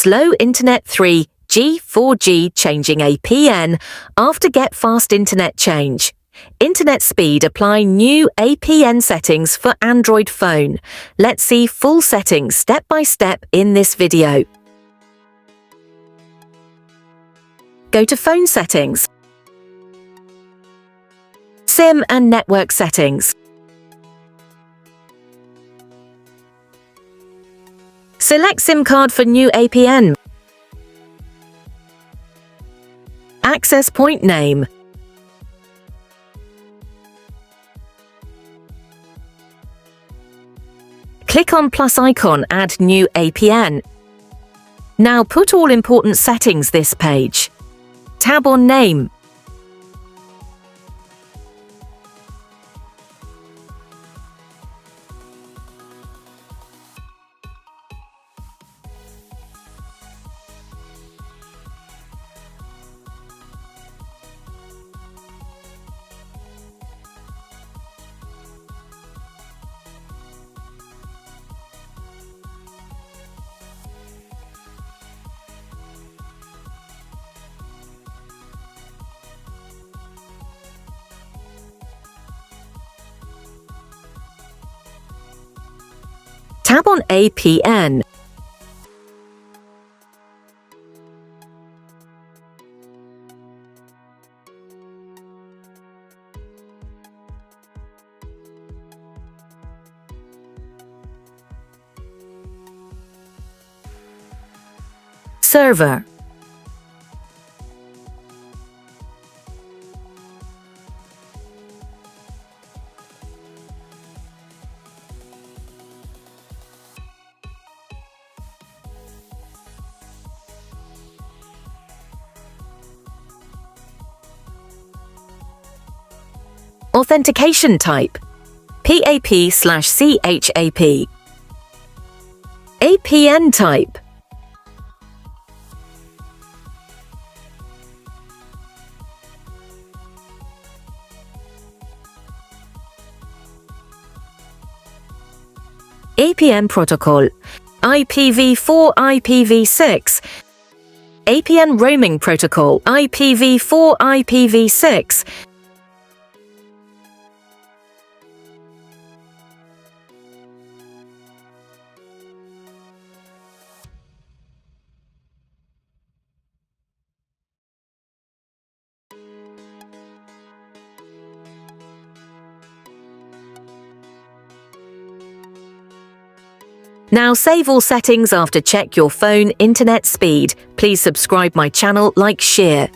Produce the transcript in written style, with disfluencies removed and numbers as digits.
Slow Internet 3G 4G changing APN after Get Fast Internet change. Internet speed apply new APN settings for Android phone. Let's see full settings step by step in this video. Go to Phone Settings, SIM and Network Settings. Select SIM card for new APN. Access point name. Click on plus icon, add new APN. Now put all important settings this page. Tab on name. Tab on APN. Server. Authentication type, PAP/CHAP. APN type. APN protocol, IPv4, IPv6. APN roaming protocol, IPv4, IPv6. Now save all settings after check your phone internet speed. Please subscribe my channel, like, share.